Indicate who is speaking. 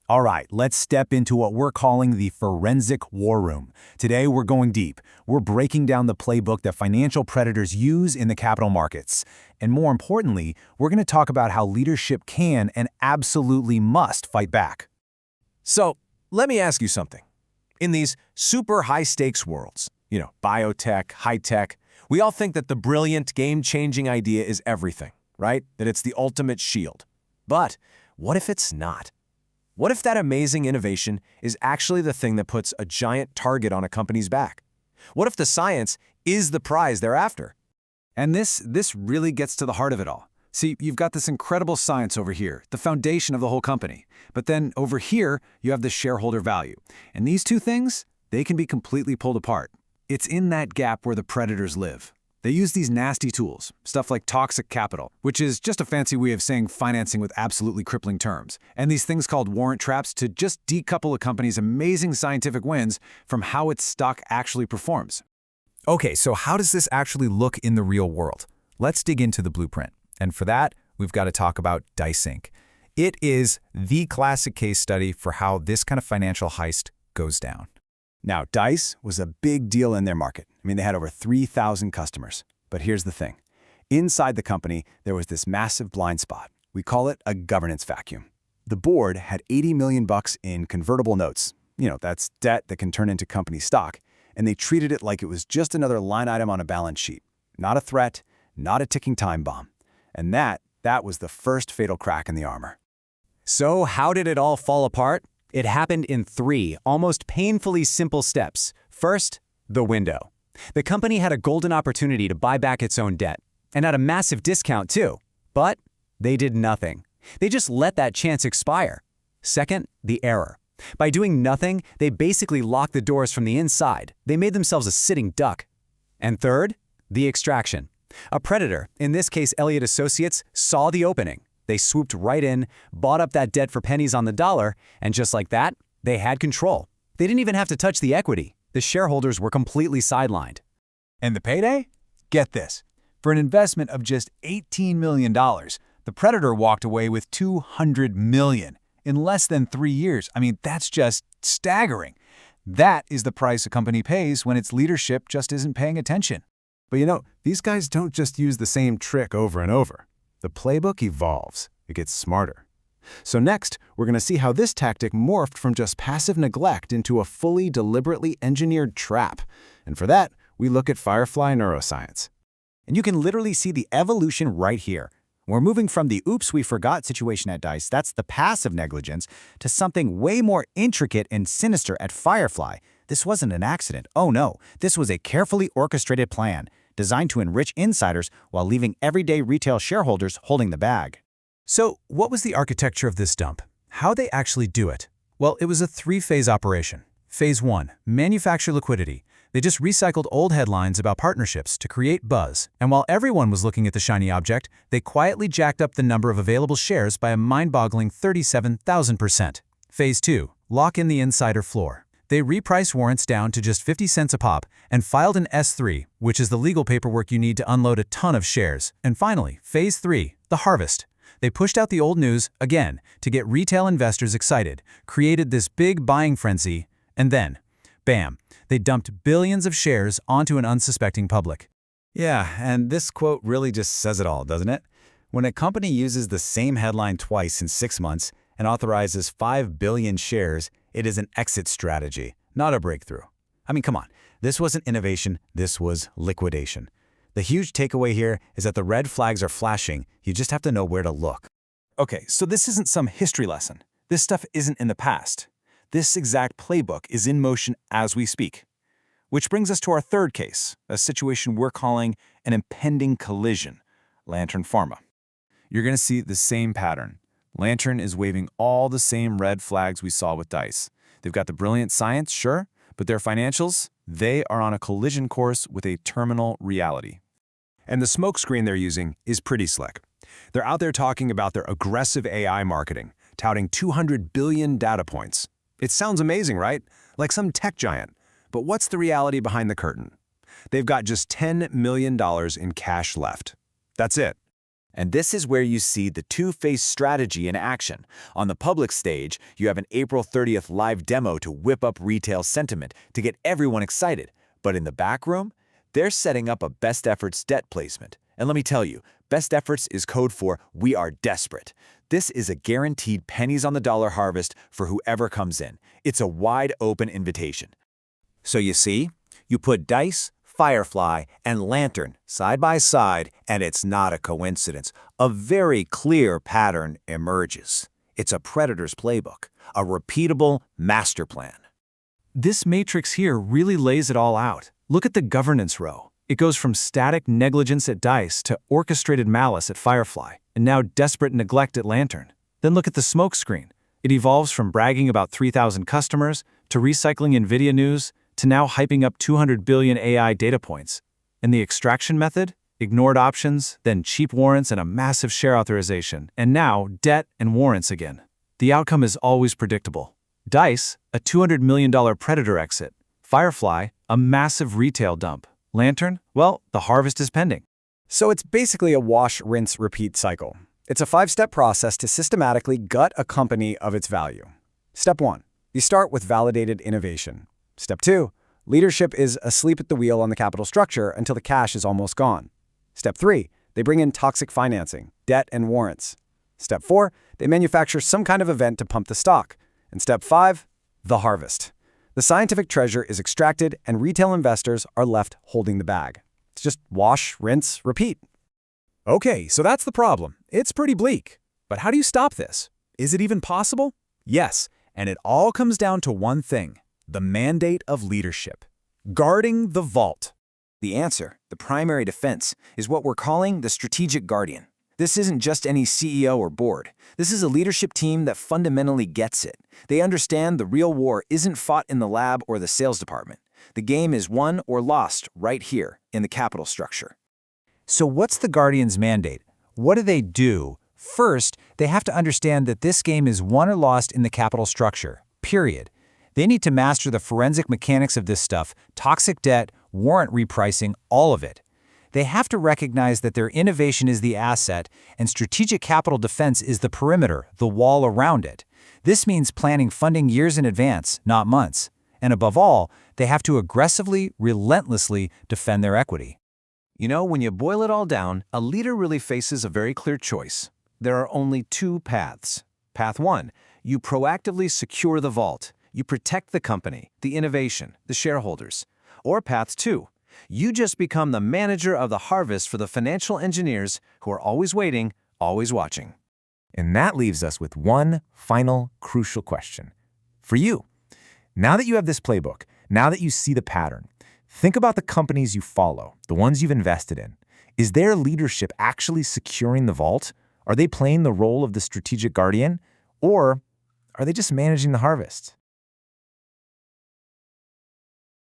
Speaker 1: All right, let's step into what we're calling the forensic war room. Today, we're going deep. We're breaking down the playbook that financial predators use in the capital markets. And more importantly, we're going to talk about how leadership can and absolutely must fight back.
Speaker 2: So, let me ask you something. In these super high-stakes worlds, biotech, high-tech, we all think that the brilliant, game-changing idea is everything, right? That it's the ultimate shield. But what if it's not? What if that amazing innovation is actually the thing that puts a giant target on a company's back? What if the science is the prize they're after?
Speaker 1: And this really gets to the heart of it all. See, you've got this incredible science over here, the foundation of the whole company. But then over here, you have the shareholder value. And these two things, they can be completely pulled apart. It's in that gap where the predators live. They use these nasty tools, stuff like toxic capital, which is just a fancy way of saying financing with absolutely crippling terms, and these things called warrant traps to just decouple a company's amazing scientific wins from how its stock actually performs.
Speaker 3: Okay, so how does this actually look in the real world? Let's dig into the blueprint. And for that, we've got to talk about Dice Inc. It is the classic case study for how this kind of financial heist goes down.
Speaker 4: Now, Dice was a big deal in their market. They had over 3,000 customers. But here's the thing. Inside the company, there was this massive blind spot. We call it a governance vacuum. The board had $80 million in convertible notes. That's debt that can turn into company stock. And they treated it like it was just another line item on a balance sheet. Not a threat, not a ticking time bomb. And that was the first fatal crack in the armor.
Speaker 2: So how did it all fall apart? It happened in 3 almost painfully simple steps. First, the window. The company had a golden opportunity to buy back its own debt, and at a massive discount too. But they did nothing. They just let that chance expire. Second, the error. By doing nothing, they basically locked the doors from the inside. They made themselves a sitting duck. And third, the extraction. A predator, in this case Elliott Associates, saw the opening. They swooped right in, bought up that debt for pennies on the dollar, and just like that, they had control. They didn't even have to touch the equity. The shareholders were completely sidelined.
Speaker 1: And the payday? Get this. For an investment of just $18 million, the predator walked away with $200 million in less than 3 years. That's just staggering. That is the price a company pays when its leadership just isn't paying attention.
Speaker 4: But these guys don't just use the same trick over and over. The playbook evolves. It gets smarter. So next, we're going to see how this tactic morphed from just passive neglect into a fully deliberately engineered trap. And for that, we look at Firefly neuroscience.
Speaker 5: And you can literally see the evolution right here. We're moving from the oops, we forgot situation at Dice, that's the passive negligence, to something way more intricate and sinister at Firefly. This wasn't an accident. Oh no, this was a carefully orchestrated plan, designed to enrich insiders while leaving everyday retail shareholders holding the bag.
Speaker 3: So what was the architecture of this dump? How'd they actually do it? Well, it was a 3-phase operation. Phase 1, manufacture liquidity. They just recycled old headlines about partnerships to create buzz. And while everyone was looking at the shiny object, they quietly jacked up the number of available shares by a mind-boggling 37,000%. Phase 2, lock in the insider floor. They repriced warrants down to just 50 cents a pop and filed an S3, which is the legal paperwork you need to unload a ton of shares. And finally, Phase 3, the harvest. They pushed out the old news, again, to get retail investors excited, created this big buying frenzy, and then, bam, they dumped billions of shares onto an unsuspecting public.
Speaker 4: Yeah, and this quote really just says it all, doesn't it? When a company uses the same headline twice in 6 months and authorizes 5 billion shares, it is an exit strategy, not a breakthrough. Come on, this wasn't innovation, this was liquidation. The huge takeaway here is that the red flags are flashing, you just have to know where to look.
Speaker 2: Okay, so this isn't some history lesson. This stuff isn't in the past. This exact playbook is in motion as we speak. Which brings us to our third case, a situation we're calling an impending collision, Lantern Pharma.
Speaker 4: You're going to see the same pattern. Lantern is waving all the same red flags we saw with Dice. They've got the brilliant science, sure, but their financials, they are on a collision course with a terminal reality.
Speaker 2: And the smokescreen they're using is pretty slick. They're out there talking about their aggressive AI marketing, touting 200 billion data points. It sounds amazing, right? Like some tech giant. But what's the reality behind the curtain? They've got just $10 million in cash left. That's it.
Speaker 4: And this is where you see the two-phase strategy in action. On the public stage, you have an April 30th live demo to whip up retail sentiment to get everyone excited. But in the back room, they're setting up a best efforts debt placement. And let me tell you, best efforts is code for "we are desperate." This is a guaranteed pennies on the dollar harvest for whoever comes in. It's a wide open invitation.
Speaker 5: So you see, you put Dice, Firefly, and Lantern side by side, and it's not a coincidence. A very clear pattern emerges. It's a predator's playbook, a repeatable master plan.
Speaker 3: This matrix here really lays it all out. Look at the governance row. It goes from static negligence at Dice to orchestrated malice at Firefly, and now desperate neglect at Lantern. Then look at the smoke screen. It evolves from bragging about 3,000 customers to recycling NVIDIA news to now hyping up 200 billion AI data points. And the extraction method? Ignored options, then cheap warrants and a massive share authorization, and now debt and warrants again. The outcome is always predictable. Dice, a $200 million predator exit. Firefly, a massive retail dump. Lantern, well, the harvest is pending.
Speaker 4: So it's basically a wash, rinse, repeat cycle. It's a 5-step process to systematically gut a company of its value. Step 1. You start with validated innovation. Step 2. Leadership is asleep at the wheel on the capital structure until the cash is almost gone. Step 3. They bring in toxic financing, debt, and warrants. Step 4. They manufacture some kind of event to pump the stock. And Step 5. The harvest. The scientific treasure is extracted and retail investors are left holding the bag. It's just wash, rinse, repeat.
Speaker 3: Okay, so that's the problem. It's pretty bleak. But how do you stop this? Is it even possible? Yes, and it all comes down to one thing: the mandate of leadership. Guarding the vault.
Speaker 1: The answer, the primary defense, is what we're calling the strategic guardian. This isn't just any CEO or board. This is a leadership team that fundamentally gets it. They understand the real war isn't fought in the lab or the sales department. The game is won or lost right here in the capital structure.
Speaker 5: So what's the Guardian's mandate? What do they do? First, they have to understand that this game is won or lost in the capital structure, period. They need to master the forensic mechanics of this stuff: toxic debt, warrant repricing, all of it. They have to recognize that their innovation is the asset and strategic capital defense is the perimeter, the wall around it. This means planning funding years in advance, not months. And above all, they have to aggressively, relentlessly defend their equity.
Speaker 1: You know, when you boil it all down, a leader really faces a very clear choice. There are only two paths. Path 1, you proactively secure the vault. You protect the company, the innovation, the shareholders. Or Path 2, you just become the manager of the harvest for the financial engineers who are always waiting, always watching.
Speaker 6: And that leaves us with one final crucial question. For you, now that you have this playbook, now that you see the pattern, think about the companies you follow, the ones you've invested in. Is their leadership actually securing the vault? Are they playing the role of the strategic guardian? Or are they just managing the harvest?